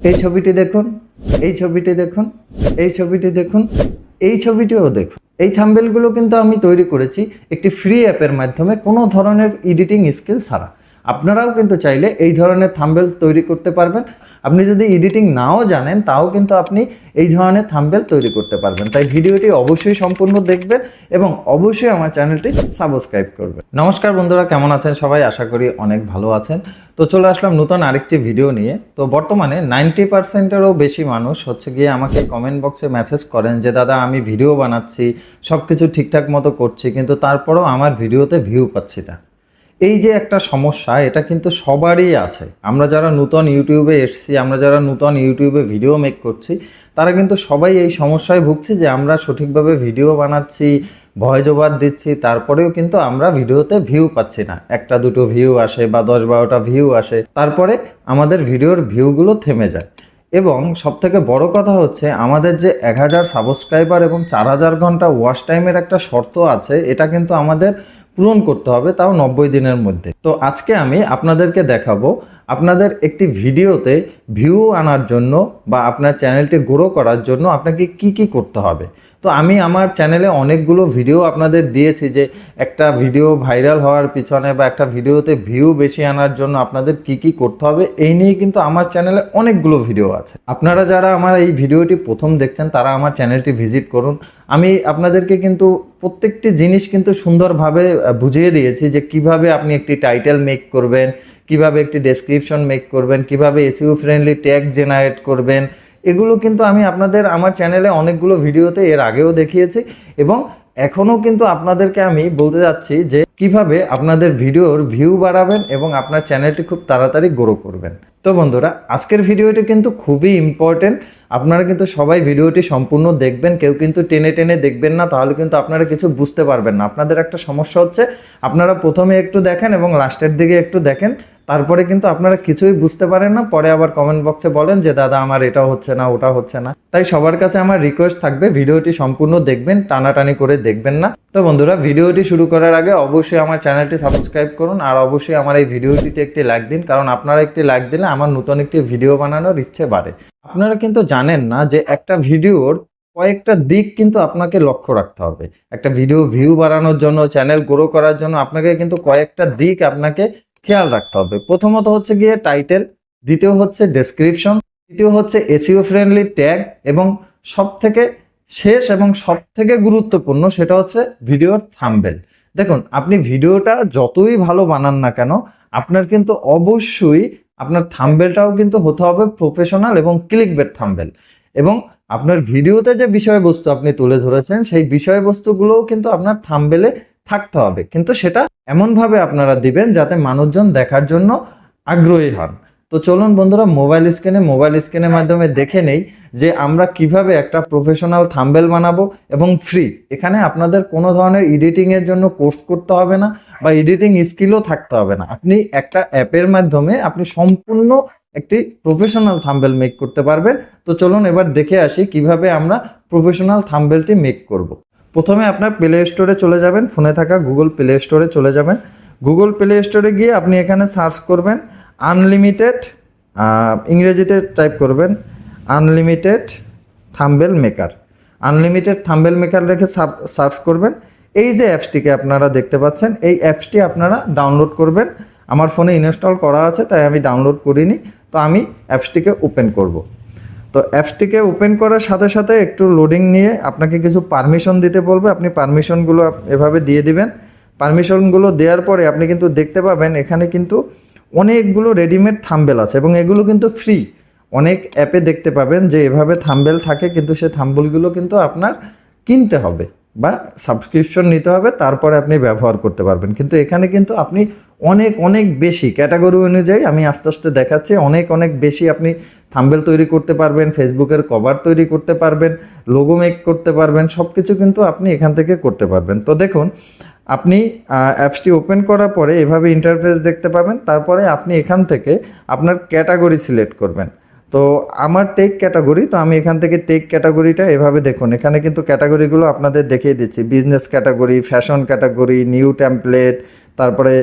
এই ছবিটি দেখুন, এই ছবিটি দেখুন, এই ছবিটি দেখুন, এই ছবিটিও দেখুন। এই থাম্বনেলগুলো কিন্তু আমি তৈরি করেছি একটি ফ্রি অ্যাপের মাধ্যমে, কোনো ধরনের এডিটিং স্কিল ছাড়া। আপনারাও কিন্তু চাইলে এই ধরনের থাম্বনেল তৈরি করতে পারবেন। আপনি যদি এডিটিং নাও জানেন তাও কিন্তু আপনি এই ধরনের থাম্বনেল তৈরি করতে পারবেন। তাই ভিডিওটি অবশ্যই সম্পূর্ণ দেখবেন এবং অবশ্যই আমার চ্যানেলটি সাবস্ক্রাইব করবেন। নমস্কার বন্ধুরা, কেমন আছেন সবাই? আশা করি অনেক ভালো আছেন। তো চলে আসলাম নতুন আরেকটি ভিডিও নিয়ে। তো বর্তমানে 90%-এরও বেশি মানুষ গিয়ে আমাকে কমেন্ট বক্সে মেসেজ করেন যে দাদা, আমি ভিডিও বানাচ্ছি, সব কিছু ঠিকঠাক মতো করছি, কিন্তু তারপরেও আমার ভিডিওতে ভিউ পাচ্ছি না। এই যে একটা সমস্যা, এটা কিন্তু সবারই আছে। আমরা যারা নতুন ইউটিউবে এসেছি, আমরা যারা নতুন ইউটিউবে ভিডিও মেক করছি, তারা কিন্তু সবাই এই সমস্যায় ভুগছি যে আমরা সঠিকভাবে ভিডিও বানাচ্ছি, ভয়েস ওভার দিচ্ছি, তারপরেও কিন্তু আমরা ভিডিওতে ভিউ পাচ্ছি না। একটা দুটো ভিউ আসে বা 10-12টা ভিউ আসে, তারপরে আমাদের ভিডিওর ভিউগুলো থেমে যায়। এবং সবথেকে বড় কথা হচ্ছে, আমাদের যে 1000 সাবস্ক্রাইবার এবং 4000 ঘন্টা ওয়াচ টাইমের একটা শর্ত আছে, এটা কিন্তু আমাদের পূরণ করতে হবে, তাও 90 দিনের মধ্যে। তো আজকে আমি আপনাদেরকে দেখাবো আপনাদের একটি ভিডিওতে ভিউ আনার জন্য বা আপনার চ্যানেলটি গ্রো করার জন্য আপনাকে কি কি করতে হবে। তো আমি আমার চ্যানেলে অনেকগুলো ভিডিও আপনাদের দিয়েছি যে একটা ভিডিও ভাইরাল হওয়ার পিছনে বা একটা ভিডিওতে ভিউ বেশি আনার জন্য আপনাদের কি কি করতে হবে, এই নিয়ে কিন্তু আমার চ্যানেলে অনেকগুলো ভিডিও আছে। আপনারা যারা আমার এই ভিডিওটি প্রথম দেখছেন তারা আমার চ্যানেলটি ভিজিট করুন। আমি আপনাদেরকে কিন্তু প্রত্যেকটি জিনিস কিন্তু সুন্দরভাবে বুঝিয়ে দিয়েছি যে কিভাবে আপনি একটি টাইটেল মেক করবেন, কিভাবে একটি ডেসক্রিপশন মেক করবেন, কিভাবে এসইও ফ্রেন্ডলি ট্যাগ জেনারেট করবেন। এগুলো কিন্তু আমি আপনাদের আমার চ্যানেলে অনেকগুলো ভিডিওতে এর আগেও দেখিয়েছি এবং এখনও কিন্তু আপনাদেরকে আমি বলতে যাচ্ছি যে কিভাবে আপনাদের ভিডিওর ভিউ বাড়াবেন এবং আপনার চ্যানেলটি খুব তাড়াতাড়ি গ্রো করবেন। তো বন্ধুরা, আজকের ভিডিওটি কিন্তু খুবই ইম্পর্টেন্ট। আপনারা কিন্তু সবাই ভিডিওটি সম্পূর্ণ দেখবেন, কেউ কিন্তু টেনে টেনে দেখবেন না, তাহলে কিন্তু আপনারা কিছু বুঝতে পারবেন না। আপনাদের একটা সমস্যা হচ্ছে, আপনারা প্রথমে একটু দেখেন এবং লাস্টের দিকে একটু দেখেন, তারপরে কিন্তু আপনারা কিছুই বুঝতে পারেন না, পরে আবার কমেন্ট বক্সে বলেন যে দাদা আমার এটা হচ্ছে না, ওটা হচ্ছে না। তাই সবার কাছে আমার রিকোয়েস্ট থাকবে, ভিডিওটি সম্পূর্ণ দেখবেন, টানাটানি করে দেখবেন না। তো বন্ধুরা, ভিডিওটি শুরু করার আগে অবশ্যই আমার চ্যানেলটি সাবস্ক্রাইব করুন আর অবশ্যই আমার এই ভিডিওটিতে একটি লাইক দিন, কারণ আপনারা একটি লাইক দিলে আমার নতুন একটি ভিডিও বানানোর ইচ্ছে বাড়ে। আপনারা কিন্তু জানেন না যে একটা ভিডিওর কয়েকটা দিক কিন্তু আপনাকে লক্ষ্য রাখতে হবে। একটা ভিডিও ভিউ বাড়ানোর জন্য, চ্যানেল গ্রো করার জন্য আপনাকে কিন্তু কয়েকটা দিক আপনাকে খেয়াল রাখতে হবে। প্রথমত হচ্ছে গিয়ে টাইটেল, দ্বিতীয় হচ্ছে ডেসক্রিপশন, তৃতীয় হচ্ছে এসইও ফ্রেন্ডলি ট্যাগ এবং সবথেকে শেষ এবং সবথেকে গুরুত্বপূর্ণ সেটা হচ্ছে ভিডিওর থাম্বনেল। দেখুন, আপনি ভিডিওটা যতই ভালো বানান না কেন, আপনার কিন্তু অবশ্যই আপনার থাম্বনেলটাও কিন্তু হতে হবে প্রফেশনাল এবং ক্লিকবেট থাম্বনেল। এবং আপনার ভিডিওতে যে বিষয়বস্তু আপনি তুলে ধরেছেন, সেই বিষয়বস্তুগুলোও কিন্তু আপনার থাম্বনেলে থাকতে হবে, কিন্তু সেটা এমনভাবে আপনারা দিবেন যাতে মানুষজন দেখার জন্য আগ্রহী হন। তো চলুন বন্ধুরা, মোবাইল স্ক্রিনের মাধ্যমে দেখে নেই যে আমরা কিভাবে একটা প্রফেশনাল থাম্বনেল বানাবো এবং ফ্রি। এখানে আপনাদের কোনো ধরনের এডিটিংয়ের জন্য কোর্স করতে হবে না বা এডিটিং স্কিলও থাকতে হবে না। আপনি একটা অ্যাপের মাধ্যমে আপনি সম্পূর্ণ একটি প্রফেশনাল থাম্বনেল মেক করতে পারবেন। তো চলুন এবার দেখে আসি কিভাবে আমরা প্রফেশনাল থাম্বনেলটি মেক করব। প্রথমে আপনার প্লে স্টোরে চলে যাবেন, ফোনে থাকা গুগল প্লে স্টোরে চলে যাবেন। গুগল প্লে স্টোরে গিয়ে আপনি এখানে সার্চ করবেন আনলিমিটেড, ইংরেজিতে টাইপ করবেন unlimited thumbnail maker. Unlimited thumbnail maker রেখে সার্চ করবেন। এই যে অ্যাপসটিকে আপনারা দেখতে পাচ্ছেন, এই অ্যাপসটি আপনারা ডাউনলোড করবেন। আমার ফোনে ইনস্টল করা আছে তাই আমি ডাউনলোড করিনি। তো আমি অ্যাপসটিকে ওপেন করব। তো অ্যাপসটিকে ওপেন করার সাথে সাথে একটু লোডিং নিয়ে আপনাকে কিছু পারমিশন দিতে বলবে। আপনি পারমিশনগুলো এভাবে দিয়ে দিবেন। পারমিশনগুলো দেওয়ার পরে আপনি কিন্তু দেখতে পাবেন এখানে কিন্তু অনেকগুলো রেডিমেড থাম্বনেল আছে এবং এগুলো কিন্তু ফ্রি। অনেক অ্যাপে দেখতে পাবেন যে এভাবে থাম্বনেল থাকে, কিন্তু সেই থাম্বনেলগুলো কিন্তু আপনার কিনতে হবে বা সাবস্ক্রিপশন নিতে হবে, তারপরে আপনি ব্যবহার করতে পারবেন। কিন্তু এখানে কিন্তু আপনি অনেক অনেক বেশি ক্যাটাগরি অনুযায়ী, আমি আস্তে আস্তে দেখাচ্ছি, অনেক অনেক বেশি আপনি থাম্বনেল তৈরি করতে পারবেন, ফেসবুকের কভার তৈরি করতে পারবেন, লোগো মেক করতে পারবেন, সব কিছু কিন্তু আপনি এখান থেকে করতে পারবেন। তো দেখুন, আপনি অ্যাপসটি ওপেন করার পরে এভাবে ইন্টারফেস দেখতে পাবেন। তারপরে আপনি এখান থেকে আপনার ক্যাটাগরি সিলেক্ট করবেন। তো আমার টেক ক্যাটাগরি, তো আমি এখান থেকে টেক ক্যাটাগরিটা এভাবে দেখুন, এখানে কিন্তু ক্যাটাগরিগুলো আপনাদের দেখিয়ে দিচ্ছি। Business category, fashion category, new template, তারপরে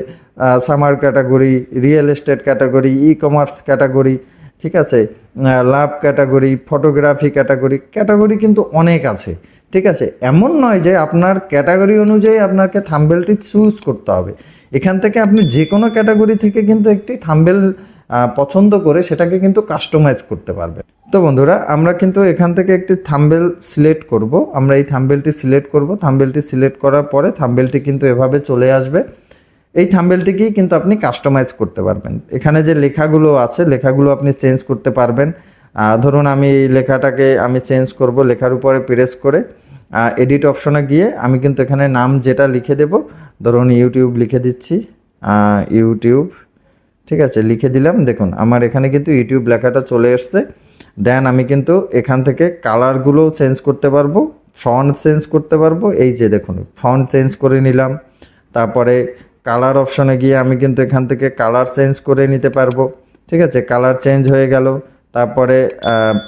summer category, real estate category, e commerce category, ঠিক আছে, লাভ ক্যাটাগরি, ফটোগ্রাফি ক্যাটাগরি কিন্তু অনেক আছে। ঠিক আছে, এমন নয় যে আপনার ক্যাটাগরি অনুযায়ী আপনাকে থাম্বনেলটি চুজ করতে হবে। এখান থেকে আপনি যে কোনো ক্যাটাগরি থেকে কিন্তু একটি থাম্বনেল পছন্দ করে সেটাকে কিন্তু কাস্টমাইজ করতে পারবেন। তো বন্ধুরা, আমরা কিন্তু এখান থেকে একটি থাম্বনেল সিলেক্ট করব। আমরা এই থাম্বনেলটি সিলেক্ট করব। থাম্বনেলটি সিলেক্ট করার পরে থাম্বনেলটি কিন্তু এভাবে চলে আসবে। এই থাম্বনেলটিকেই কিন্তু আপনি কাস্টমাইজ করতে পারবেন। এখানে যে লেখাগুলো আছে, লেখাগুলো আপনি চেঞ্জ করতে পারবেন। ধরুন আমি এই লেখাটাকে আমি চেঞ্জ করব, লেখার উপরে প্রেস করে এডিট অপশনে গিয়ে আমি কিন্তু এখানে নাম যেটা লিখে দেব, ধরুন ইউটিউব লিখে দিচ্ছি, ইউটিউব। ঠিক আছে, লিখে দিলাম। দেখুন আমার এখানে কিন্তু ইউটিউব লেখাটা চলে এসছে। দেন আমি কিন্তু এখান থেকে কালারগুলোও চেঞ্জ করতে পারবো, ফন্ট চেঞ্জ করতে পারবো। এই যে দেখুন ফন্ট চেঞ্জ করে নিলাম। তারপরে কালার অপশনে গিয়ে আমি কিন্তু এখান থেকে কালার চেঞ্জ করে নিতে পারবো। ঠিক আছে, কালার চেঞ্জ হয়ে গেল। তারপরে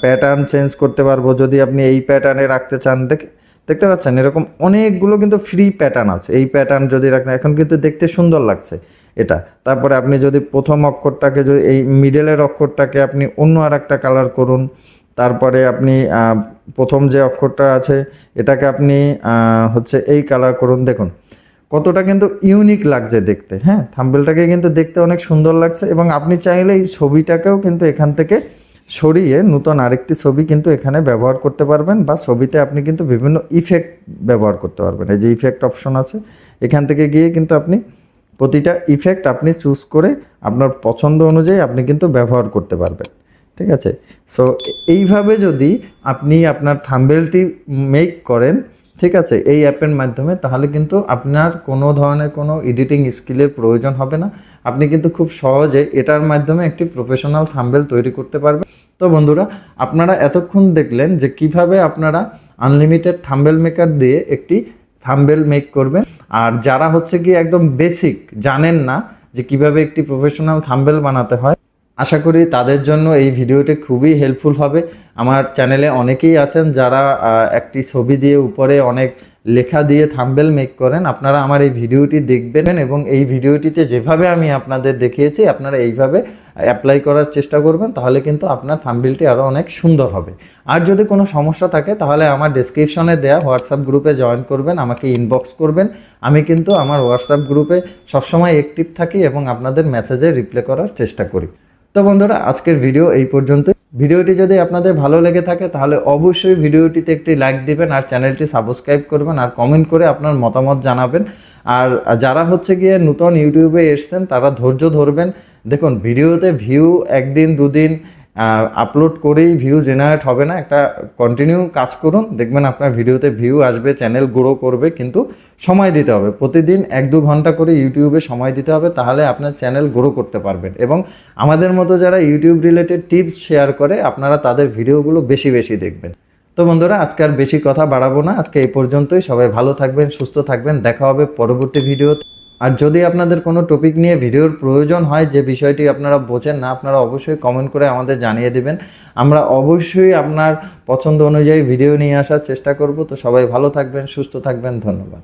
প্যাটার্ন চেঞ্জ করতে পারবো, যদি আপনি এই প্যাটার্নে রাখতে চান। দেখতে পাচ্ছেন এরকম অনেকগুলো কিন্তু ফ্রি প্যাটার্ন আছে। এই প্যাটার্ন যদি রাখেন, এখন কিন্তু দেখতে সুন্দর লাগছে এটা। তারপরে আপনি যদি প্রথম অক্ষরটাকে, যদি এই মিডলের অক্ষরটাকে আপনি অন্য আর একটা কালার করুন। তারপরে আপনি প্রথম যে অক্ষরটা আছে এটাকে আপনি হচ্ছে এই কালার করুন। দেখুন কতটা কিন্তু ইউনিক লাগছে দেখতে। হ্যাঁ, থাম্বনেলটাকে কিন্তু দেখতে অনেক সুন্দর লাগছে। এবং আপনি চাইলে এই ছবিটাকেও কিন্তু এখান থেকে সরিয়ে নতুন আরেকটি ছবি কিন্তু এখানে ব্যবহার করতে পারবেন, বা ছবিতে আপনি কিন্তু বিভিন্ন ইফেক্ট ব্যবহার করতে পারবেন। এই যে ইফেক্ট অপশন আছে, এখান থেকে গিয়ে কিন্তু আপনি প্রতিটা ইফেক্ট আপনি চুজ করে আপনার পছন্দ অনুযায়ী আপনি কিন্তু ব্যবহার করতে পারবেন। ঠিক আছে, সো এইভাবে যদি আপনি আপনার থাম্বনেলটি মেক করেন, ঠিক আছে, এই অ্যাপের মাধ্যমে, তাহলে কিন্তু আপনার কোনো ধরনের কোনো এডিটিং স্কিলের প্রয়োজন হবে না। আপনি কিন্তু খুব সহজে এটার মাধ্যমে একটি প্রফেশনাল থাম্বনেল তৈরি করতে পারবেন। তো বন্ধুরা, আপনারা এতক্ষণ দেখলেন যে কিভাবে আপনারা আনলিমিটেড থাম্বনেল মেকার দিয়ে একটি থাম্বনেল মেক করবেন। আর যারা হচ্ছে কি একদম বেসিক জানেন না যে কিভাবে একটি প্রফেশনাল থাম্বনেল বানাতে হয়, আশা করি তাদের জন্য এই ভিডিওটি খুবই হেল্পফুল হবে। আমার চ্যানেলে অনেকেই আছেন যারা একটি ছবি দিয়ে উপরে অনেক লেখা দিয়ে থাম্বনেল মেক করেন। আপনারা আমার এই ভিডিওটি দেখবেন এবং এই ভিডিওটিতে যেভাবে আমি আপনাদের দেখিয়েছি আপনারা এইভাবে অ্যাপ্লাই করার চেষ্টা করবেন, তাহলে কিন্তু আপনার থাম্বনেলটি আরও অনেক সুন্দর হবে। আর যদি কোনো সমস্যা থাকে তাহলে আমার ডেসক্রিপশনে দেওয়া হোয়াটসঅ্যাপ গ্রুপে জয়েন করবেন, আমাকে ইনবক্স করবেন। আমি কিন্তু আমার হোয়াটসঅ্যাপ গ্রুপে সবসময় অ্যাক্টিভ থাকি এবং আপনাদের মেসেজে রিপ্লাই করার চেষ্টা করি। তো বন্ধুরা, আজকের ভিডিও এই পর্যন্ত। ভিডিওটি যদি আপনাদের ভালো লেগে থাকে তাহলে অবশ্যই ভিডিওটিতে একটি লাইক দিবেন, আর চ্যানেলটি সাবস্ক্রাইব করবেন, আর কমেন্ট করে আপনার মতামত জানাবেন। আর যারা হচ্ছে গিয়ে নতুন ইউটিউবে এসছেন তারা ধৈর্য ধরবেন। দেখুন ভিডিওতে ভিউ একদিন দুদিন আপলোড করেই ভিউ জেনারেট হবে না। একটা কন্টিনিউ কাজ করুন, দেখবেন আপনার ভিডিওতে ভিউ আসবে, চ্যানেল গ্রো করবে। কিন্তু সময় দিতে হবে, প্রতিদিন 1-2 ঘন্টা করে ইউটিউবে সময় দিতে হবে, তাহলে আপনার চ্যানেল গ্রো করতে পারবেন। এবং আমাদের মতো যারা ইউটিউব রিলেটেড টিপস শেয়ার করে আপনারা তাদের ভিডিওগুলো বেশি বেশি দেখবেন। তো বন্ধুরা, আজকে আর বেশি কথা বাড়াবো না, আজকে এই পর্যন্তই। সবাই ভালো থাকবেন, সুস্থ থাকবেন, দেখা হবে পরবর্তী ভিডিওতে। আর যদি আপনাদের কোনো টপিক নিয়ে ভিডিওর প্রয়োজন হয়, যে বিষয়টি আপনারা বোঝেন না, আপনারা অবশ্যই কমেন্ট করে আমাদের জানিয়ে দেবেন। আমরা অবশ্যই আপনার পছন্দ অনুযায়ী ভিডিও নিয়ে আসার চেষ্টা করব। তো সবাই ভালো থাকবেন, সুস্থ থাকবেন, ধন্যবাদ।